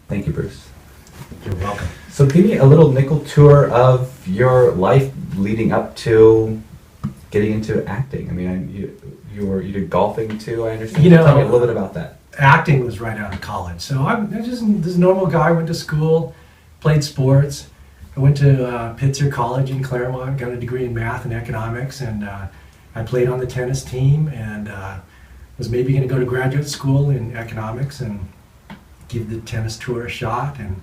Thank you, Bruce. You're welcome. So give me a little nickel tour of your life leading up to getting into acting. I mean, you did golfing too, I understand. You know, tell me a little bit about that. Acting was right out of college. So I'm just this normal guy, went to school, played sports. I went to Pitzer College in Claremont, got a degree in math and economics, and I played on the tennis team and was maybe going to go to graduate school in economics and give the tennis tour a shot, and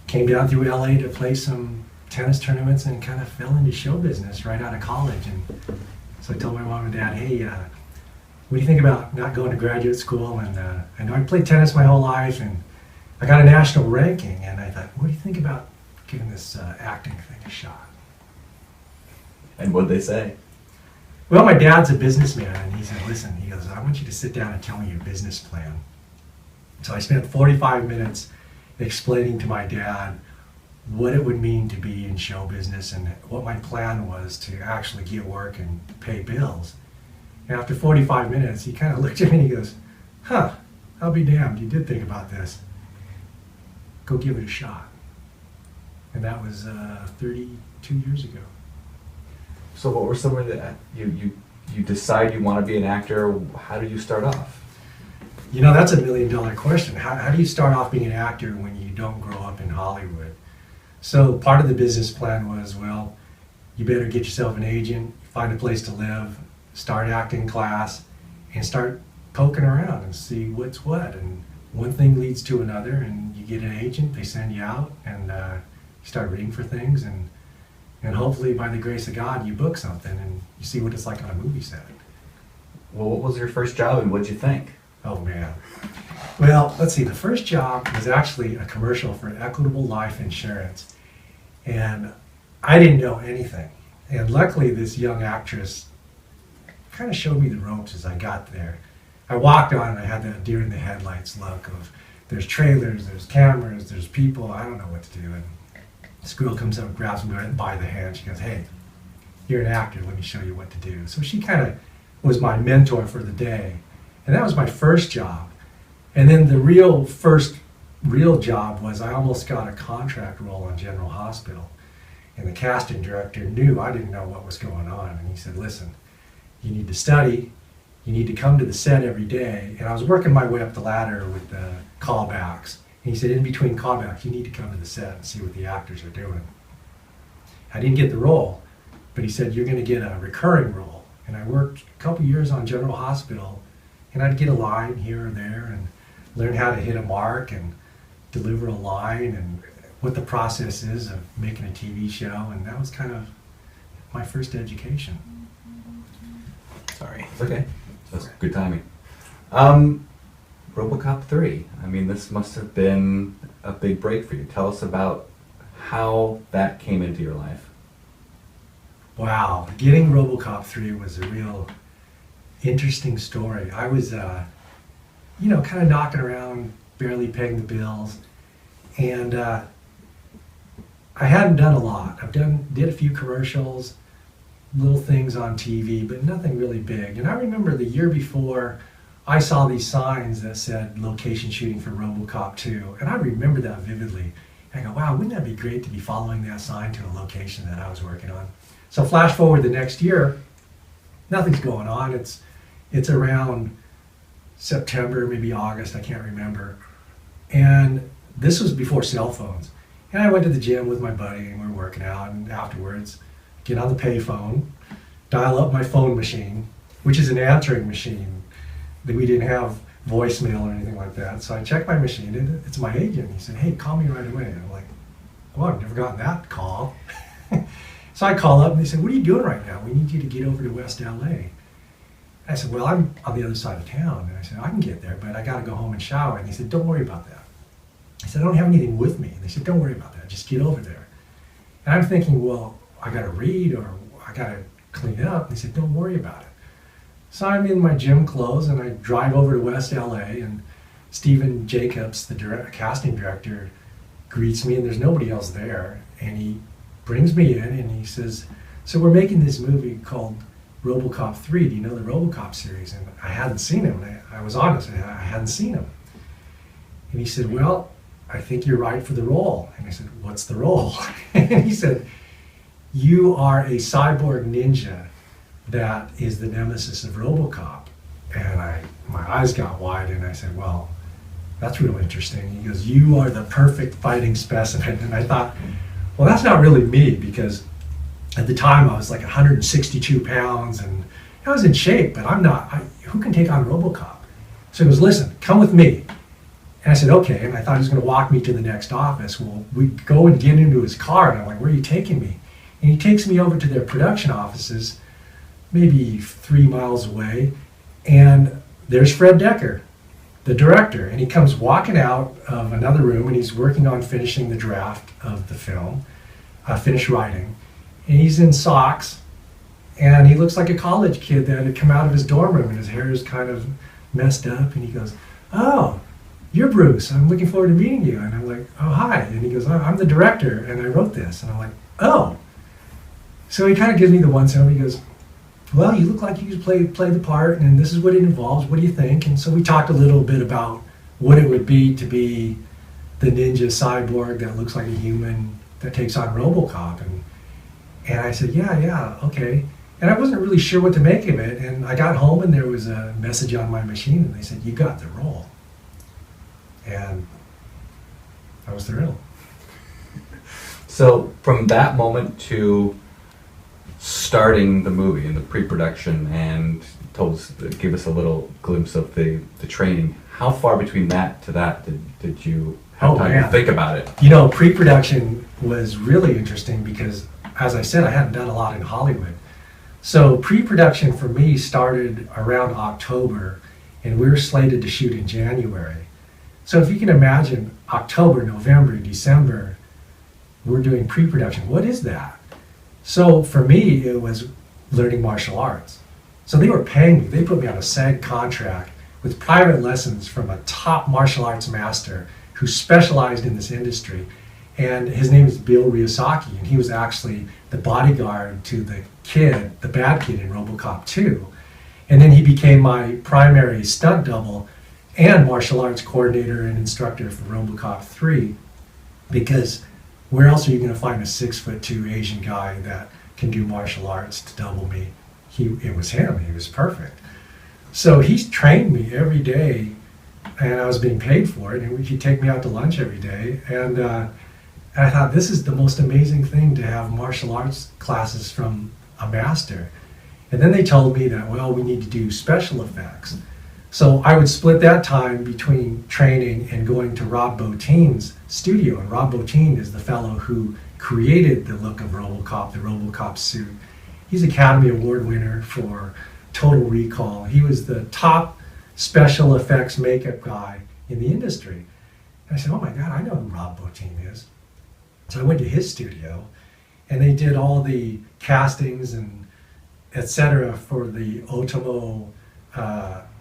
came down through LA to play some tennis tournaments and kind of fell into show business right out of college. And so I told my mom and dad, hey, what do you think about not going to graduate school? And I know I played tennis my whole life, and I got a national ranking, and I thought, what do you think about giving this acting thing a shot? And what'd they say? Well, my dad's a businessman, and he said, listen, he goes, I want you to sit down and tell me your business plan. So I spent 45 minutes explaining to my dad what it would mean to be in show business and what my plan was to actually get work and pay bills. And after 45 minutes, he kind of looked at me and he goes, huh, I'll be damned, you did think about this. Go give it a shot. And that was 32 years ago. So what were some of the, you decide you want to be an actor, how did you start off? You know, that's $1 million question. How do you start off being an actor when you don't grow up in Hollywood? So part of the business plan was, well, you better get yourself an agent, find a place to live, start acting class, and start poking around and see what's what. And one thing leads to another, and you get an agent, they send you out, and you start reading for things, and hopefully by the grace of God, you book something, and you see what it's like on a movie set. Well, what was your first job and what'd you think? Oh man. Well, let's see, the first job was actually a commercial for Equitable Life Insurance. And I didn't know anything. And luckily this young actress kind of showed me the ropes as I got there. I walked on and I had that deer in the headlights look of there's trailers, there's cameras, there's people, I don't know what to do. And this girl comes up and grabs me right by the hand. She goes, hey, you're an actor, let me show you what to do. So she kind of was my mentor for the day. And that was my first job. And then the first real job was I almost got a contract role on General Hospital. And the casting director knew I didn't know what was going on. And he said, listen, you need to study, you need to come to the set every day. And I was working my way up the ladder with the callbacks. And he said, in between callbacks, you need to come to the set and see what the actors are doing. I didn't get the role, but he said, you're going to get a recurring role. And I worked a couple years on General Hospital, and I'd get a line here or there and learn how to hit a mark and deliver a line and what the process is of making a TV show. And that was kind of my first education. Sorry. It's okay. That's good timing. Robocop 3. I mean, this must have been a big break for you. Tell us about how that came into your life. Wow. Getting Robocop 3 was a real interesting story. I was, kind of knocking around, barely paying the bills, and I hadn't done a lot. Did a few commercials, little things on TV, but nothing really big. And I remember the year before, I saw these signs that said location shooting for Robocop 2, and I remember that vividly. I go, wow, wouldn't that be great to be following that sign to a location that I was working on? So flash forward the next year, nothing's going on. It's around September, maybe August, I can't remember. And this was before cell phones. And I went to the gym with my buddy and we were working out, and afterwards, get on the payphone, dial up my phone machine, which is an answering machine. We didn't have voicemail or anything like that. So I checked my machine and it's my agent. He said, hey, call me right away. And I'm like, well, I've never gotten that call. So I call up and they said, what are you doing right now? We need you to get over to West LA. I said, well, I'm on the other side of town. And I said, I can get there, but I got to go home and shower. And they said, don't worry about that. I said, I don't have anything with me. And they said, don't worry about that. Just get over there. And I'm thinking, well, I got to read or I got to clean up. And they said, don't worry about it. So I'm in my gym clothes and I drive over to West LA, and Stephen Jacobs, the casting director, greets me, and there's nobody else there. And he brings me in and he says, so we're making this movie called Robocop 3. Do you know the Robocop series? And I hadn't seen him. I was honest, I hadn't seen him. And he said, well, I think you're right for the role. And I said, what's the role? And he said, you are a cyborg ninja that is the nemesis of Robocop. And my eyes got wide and I said, well, that's real interesting. He goes, you are the perfect fighting specimen. And I thought, well, that's not really me, because at the time I was like 162 pounds and I was in shape, but I'm not, who can take on Robocop? So he goes, listen, come with me. And I said, okay. And I thought he was going to walk me to the next office. Well, we go and get into his car and I'm like, where are you taking me? And he takes me over to their production offices, maybe 3 miles away. And there's Fred Decker, the director. And he comes walking out of another room and he's working on finishing the draft of the film, finished writing. And he's in socks and he looks like a college kid that had come out of his dorm room and his hair is kind of messed up. And he goes, oh, you're Bruce. I'm looking forward to meeting you. And I'm like, oh, hi. And he goes, oh, I'm the director and I wrote this. And I'm like, oh. So he kind of gives me the one sentence. He goes, well, you look like you could play the part and this is what it involves. What do you think? And so we talked a little bit about what it would be to be the ninja cyborg that looks like a human that takes on Robocop. And I said, yeah, okay. And I wasn't really sure what to make of it. And I got home and there was a message on my machine and they said, you got the role. And I was thrilled. So from that moment to starting the movie and the pre-production and give us a little glimpse of the training, how far between that to that did you have time to think about it? You know, pre-production was really interesting because, as I said, I hadn't done a lot in Hollywood. So pre-production for me started around October and we were slated to shoot in January. So if you can imagine October, November, December, we're doing pre-production. What is that? So for me, it was learning martial arts. So they were paying me. They put me on a SAG contract with private lessons from a top martial arts master who specialized in this industry. And his name is Bill Ryosaki, and he was actually the bodyguard to the kid, the bad kid in Robocop 2. And then he became my primary stunt double and martial arts coordinator and instructor for Robocop 3, because where else are you going to find a 6'2" Asian guy that can do martial arts to double me? It was him. He was perfect. So he trained me every day, and I was being paid for it. And he'd take me out to lunch every day. And I thought, this is the most amazing thing to have martial arts classes from a master. And then they told me that, well, we need to do special effects. So I would split that time between training and going to Rob Bottin's studio. And Rob Bottin is the fellow who created the look of Robocop, the Robocop suit. He's Academy Award winner for Total Recall. He was the top special effects makeup guy in the industry. And I said, oh my God, I know who Rob Bottin is. So I went to his studio and they did all the castings and etc. for the Otomo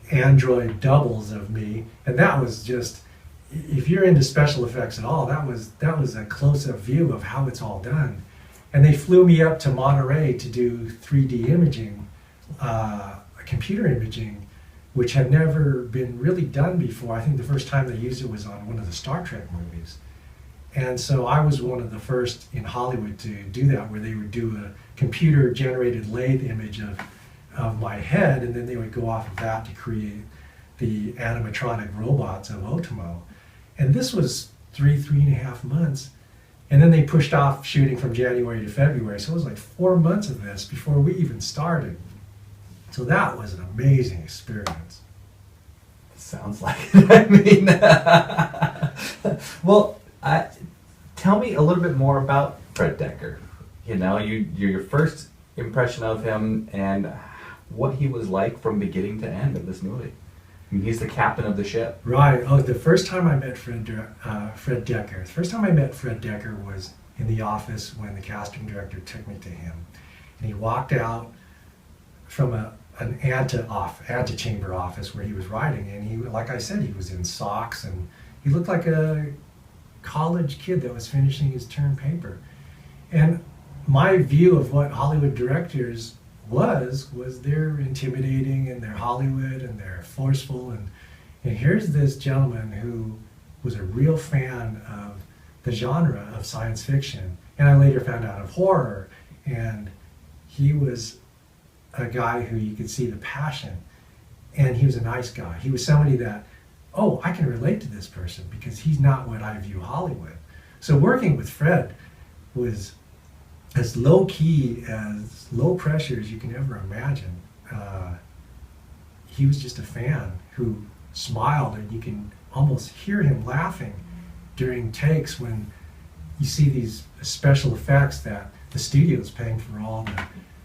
Android doubles of me, and that was just, if you're into special effects at all, that was a close-up view of how it's all done. And they flew me up to Monterey to do 3D imaging, computer imaging, which had never been really done before. I think the first time they used it was on one of the Star Trek movies. And so I was one of the first in Hollywood to do that, where they would do a computer-generated lathe image of my head, and then they would go off of that to create the animatronic robots of Otomo. And this was 3.5 months. And then they pushed off shooting from January to February. So it was like 4 months of this before we even started. So that was an amazing experience. Sounds like it. I mean, well, tell me a little bit more about Fred Decker. You know, your first impression of him and what he was like from beginning to end of this movie. I mean, he's the captain of the ship. Right. Oh, the first time I met Fred Decker. The first time I met Fred Decker was in the office when the casting director took me to him. And he walked out from an antechamber office where he was writing. And he, like I said, he was in socks and he looked like a college kid that was finishing his term paper. And my view of what Hollywood directors was they're intimidating and they're Hollywood and they're forceful, and here's this gentleman who was a real fan of the genre of science fiction, and I later found out of horror. And he was a guy who you could see the passion, and he was a nice guy. He was somebody that, oh, I can relate to this person because he's not what I view Hollywood. So working with Fred was as low key, as low pressure as you can ever imagine. He was just a fan who smiled, and you can almost hear him laughing during takes when you see these special effects that the studio's paying for, all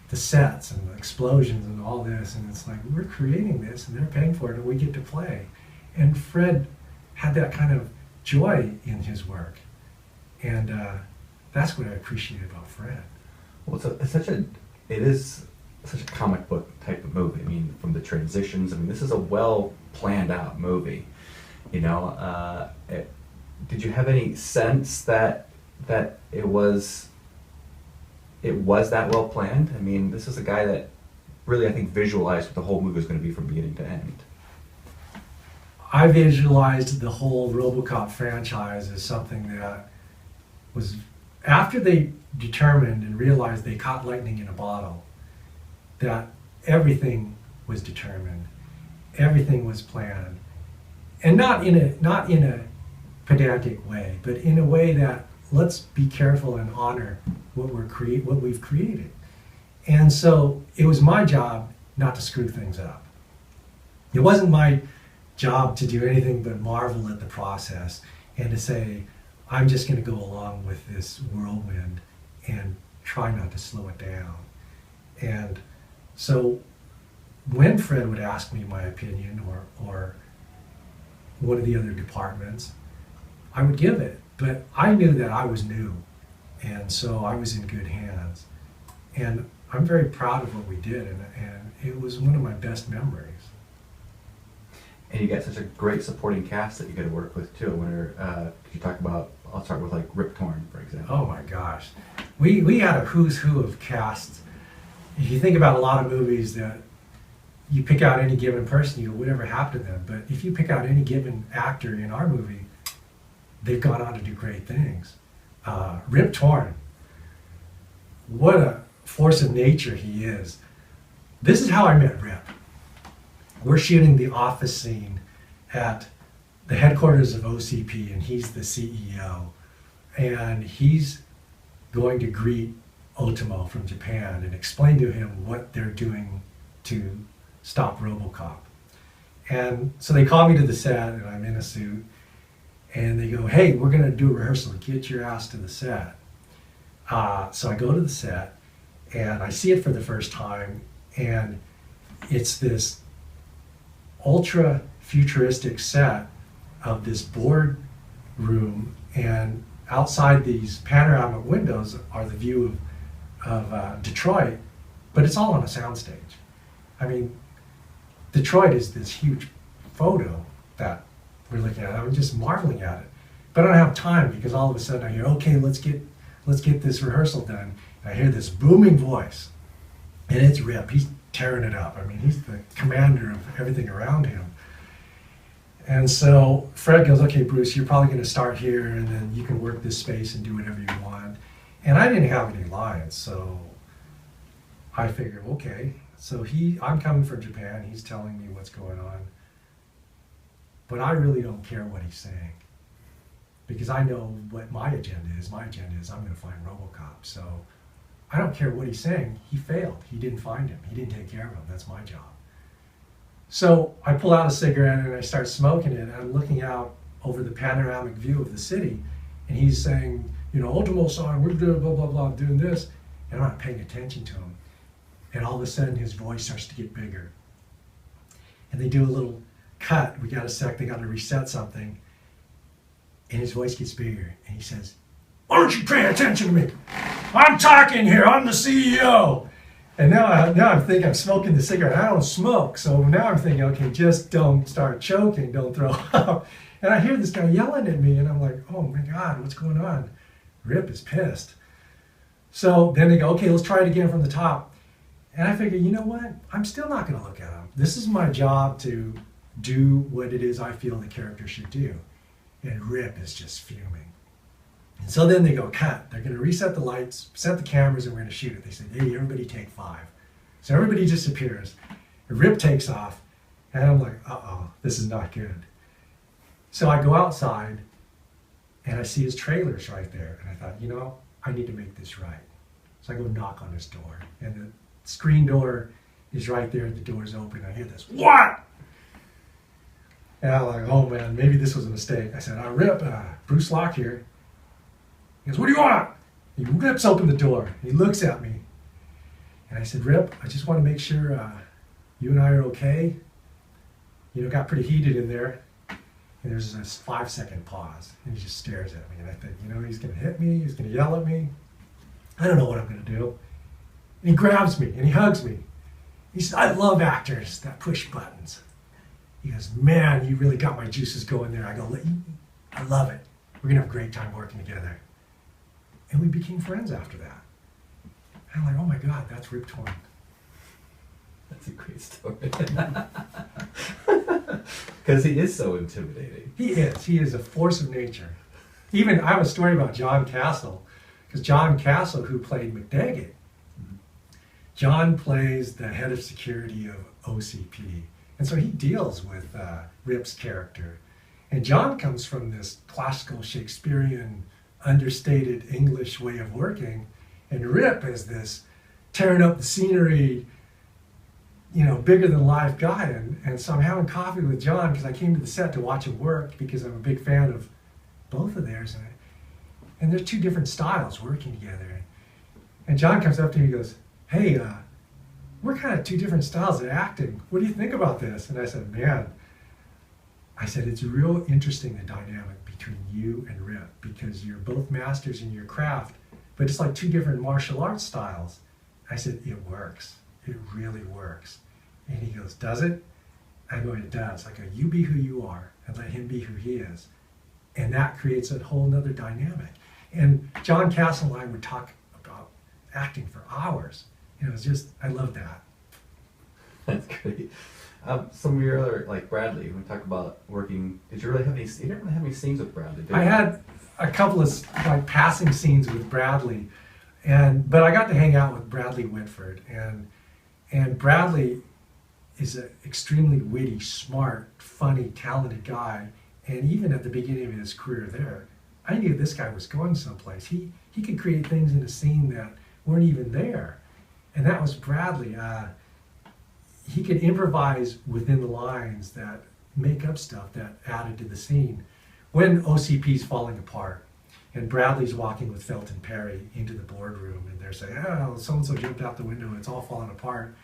the sets and the explosions and all this, and it's like, we're creating this and they're paying for it and we get to play. And Fred had that kind of joy in his work, and that's what I appreciate about Fred. Well, it is such a comic book type of movie. I mean, from the transitions. I mean, this is a well planned out movie. You know, did you have any sense that it was that well planned? I mean, this is a guy that really, I think, visualized what the whole movie was going to be from beginning to end. I visualized the whole Robocop franchise as something that was, after they determined and realized they caught lightning in a bottle, that everything was determined, everything was planned, and not in a pedantic way, but in a way that, let's be careful and honor what we've created. And so it was my job not to screw things up. It wasn't my job to do anything but marvel at the process and to say, I'm just going to go along with this whirlwind and try not to slow it down. And so when Fred would ask me my opinion, or one of the other departments, I would give it. But I knew that I was new, and so I was in good hands. And I'm very proud of what we did, and it was one of my best memories. And you got such a great supporting cast that you get to work with too. Could you talk about? I'll start with like Rip Torn, for example. Oh my gosh, we had a who's who of casts. If you think about a lot of movies that you pick out any given person, you know, whatever happened to them. But if you pick out any given actor in our movie, they've gone on to do great things. Rip Torn, what a force of nature he is. This is how I met Rip. We're shooting the office scene at the headquarters of OCP, and he's the CEO. And he's going to greet Otomo from Japan and explain to him what they're doing to stop Robocop. And so they call me to the set, and I'm in a suit, and they go, hey, we're going to do a rehearsal. Get your ass to the set. So I go to the set, and I see it for the first time, and it's this ultra futuristic set of this board room, and outside these panoramic windows are the view of Detroit, but it's all on a soundstage. I mean, Detroit is this huge photo that we're looking at. I'm just marveling at it, but I don't have time, because all of a sudden I hear, okay, let's get this rehearsal done. And I hear this booming voice, and it's Rip. He's tearing it up. I mean, he's the commander of everything around him. And so Fred goes, okay, Bruce, you're probably going to start here, and then you can work this space and do whatever you want. And I didn't have any lines, so I figured, okay. So I'm coming from Japan. He's telling me what's going on. But I really don't care what he's saying, because I know what my agenda is. My agenda is I'm going to find Robocop. So I don't care what he's saying. He failed. He didn't find him. He didn't take care of him. That's my job. So I pull out a cigarette and I start smoking it, and I'm looking out over the panoramic view of the city, and he's saying, you know, Otomo-san, we're doing blah, blah, blah, doing this, and I'm not paying attention to him. And all of a sudden his voice starts to get bigger. And they do a little cut. We got a sec, they got to reset something, and his voice gets bigger, and he says, why don't you pay attention to me? I'm talking here, I'm the CEO. And now I'm thinking I'm smoking the cigarette. I don't smoke, so now I'm thinking, okay, just don't start choking, don't throw up. And I hear this guy yelling at me, and I'm like, oh my God, what's going on? Rip is pissed. So then they go, okay, let's try it again from the top. And I figure, you know what? I'm still not going to look at him. This is my job to do what it is I feel the character should do. and Rip is just fuming. And so then they go, cut. They're going to reset the lights, set the cameras, and we're going to shoot it. They said, hey, everybody take 5. So everybody disappears. And Rip takes off, and I'm like, uh-oh, this is not good. So I go outside, and I see his trailers right there. And I thought, you know, I need to make this right. So I go knock on his door, and the screen door is right there, the door's open. I hear this, what? And I'm like, oh man, maybe this was a mistake. I said, Rip, Bruce Locke here. He goes, what do you want? He rips open the door, and he looks at me. And I said, Rip, I just want to make sure you and I are okay. You know, got pretty heated in there. And there's this 5-second pause, and he just stares at me. And I think, you know, he's going to hit me, he's going to yell at me. I don't know what I'm going to do. And he grabs me, and he hugs me. He said, I love actors that push buttons. He goes, man, you really got my juices going there. I go, I love it. We're going to have a great time working together. And we became friends after that. And I'm like, oh my God, that's Rip Torn. That's a great story. Because he is so intimidating. He is. He is a force of nature. Even, I have a story about John Castle. Because John Castle, who played McDaggett, John plays the head of security of OCP. And so he deals with Rip's character. And John comes from this classical Shakespearean, understated English way of working. And Rip is this tearing up the scenery, you know, bigger than life guy. And so I'm having coffee with John because I came to the set to watch him work because I'm a big fan of both of theirs. And there's 2 different styles working together. And John comes up to me and goes, hey, we're kind of 2 different styles of acting. What do you think about this? And I said, man, it's real interesting, the dynamic between you and Rip, because you're both masters in your craft, but it's like 2 different martial arts styles. I said, it works. It really works. And he goes, does it? I go, it does. I go, you be who you are and let him be who he is. And that creates a whole nother dynamic. And John Castle and I would talk about acting for hours. You know, it was just, I love that. That's great. Some of your other, like Bradley, when we talk about working, you didn't really have any scenes with Bradley, did you? I had a couple of like passing scenes with Bradley, but I got to hang out with Bradley Whitford, and Bradley is an extremely witty, smart, funny, talented guy, and even at the beginning of his career there, I knew this guy was going someplace. He could create things in a scene that weren't even there, and that was Bradley. He could improvise within the lines that make up stuff that added to the scene. When OCP's falling apart and Bradley's walking with Felton Perry into the boardroom and they're saying, oh, so-and-so jumped out the window and it's all falling apart.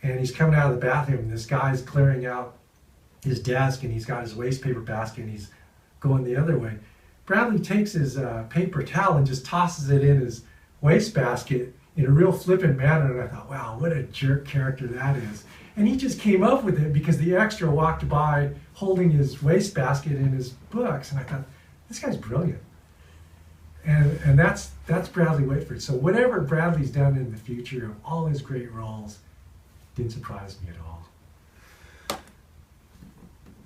And he's coming out of the bathroom and this guy's clearing out his desk and he's got his waste paper basket and he's going the other way. Bradley takes his paper towel and just tosses it in his waste basket in a real flippant manner, and I thought, wow, what a jerk character that is. And he just came up with it because the extra walked by holding his wastebasket in his books, and I thought, this guy's brilliant. And that's Bradley Whitford. So whatever Bradley's done in the future of all his great roles didn't surprise me at all.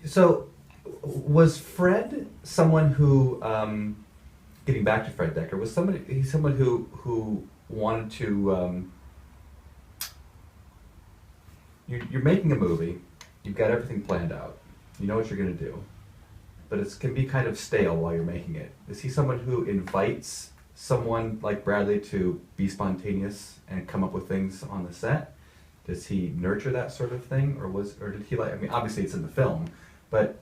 So was Fred someone who, getting back to Fred Dekker, was he's someone who wanted to, you're making a movie, you've got everything planned out, you know what you're going to do, but it can be kind of stale while you're making it. Is he someone who invites someone like Bradley to be spontaneous and come up with things on the set? Does he nurture that sort of thing, or did he I mean, obviously it's in the film, but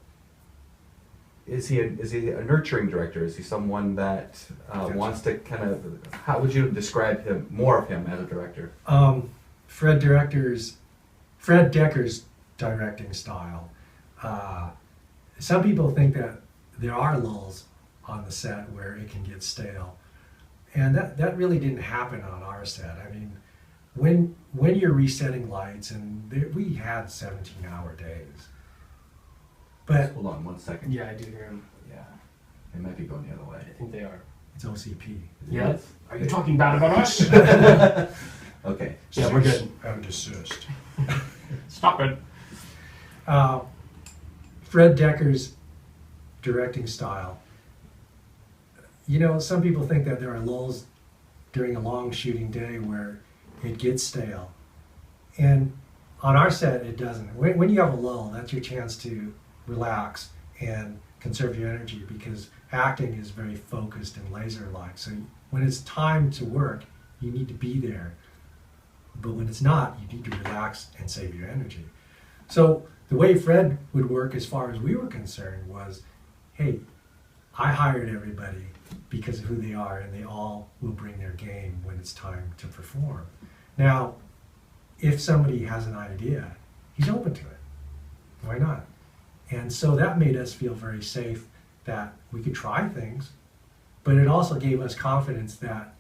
is he a nurturing director? Is he someone that wants to kind of, how would you describe more of him as a director? Fred Dekker's directing style. Some people think that there are lulls on the set where it can get stale. And that really didn't happen on our set. I mean, when you're resetting lights, and we had 17-hour days. But hold on 1 second. Yeah, I do hear him. Yeah, they might be going the other way. I think they are. it's OCP. Yeah. Are you talking bad about us? Okay. Yeah, we're good. And desist. Stop it. Fred Dekker's directing style. You know, some people think that there are lulls during a long shooting day where it gets stale. And on our set, it doesn't. When you have a lull, that's your chance to relax and conserve your energy, because acting is very focused and laser-like. So when it's time to work, you need to be there. But when it's not, you need to relax and save your energy. So the way Fred would work as far as we were concerned was, hey, I hired everybody because of who they are, and they all will bring their game when it's time to perform. Now, if somebody has an idea, he's open to it. Why not? And so that made us feel very safe that we could try things, but it also gave us confidence that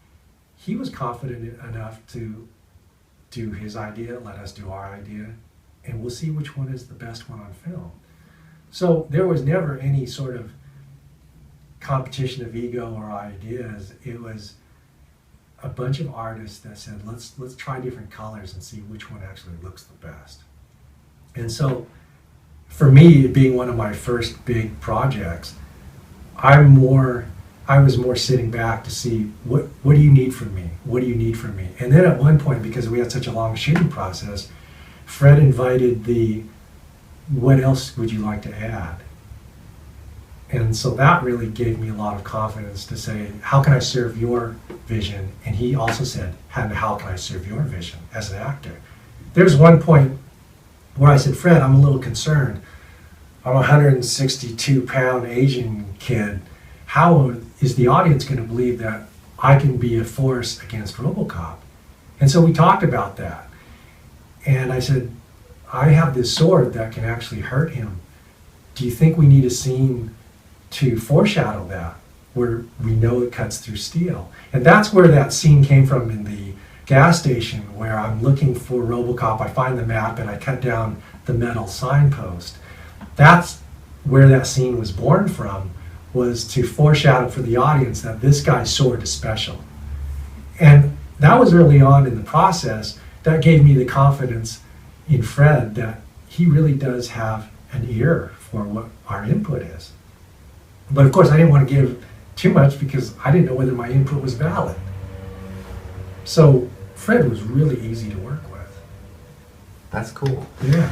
he was confident enough to do his idea, let us do our idea, and we'll see which one is the best one on film. So there was never any sort of competition of ego or ideas. It was a bunch of artists that said, let's try different colors and see which one actually looks the best. And so for me, being one of my first big projects, I was more sitting back to see what do you need from me? What do you need from me? And then at one point, because we had such a long shooting process, Fred invited what else would you like to add? And so that really gave me a lot of confidence to say, how can I serve your vision? And he also said, how can I serve your vision as an actor? There's one point where I said, Fred, I'm a little concerned. I'm a 162-pound Asian kid. How is the audience going to believe that I can be a force against Robocop? And so we talked about that. And I said, I have this sword that can actually hurt him. Do you think we need a scene to foreshadow that, where we know it cuts through steel? And that's where that scene came from in the gas station, where I'm looking for Robocop. I find the map and I cut down the metal signpost. That's where that scene was born from, was to foreshadow for the audience that this guy's sword is special. And that was early on in the process. That gave me the confidence in Fred that he really does have an ear for what our input is. But of course, I didn't want to give too much because I didn't know whether my input was valid. So Fred was really easy to work with. That's cool. Yeah.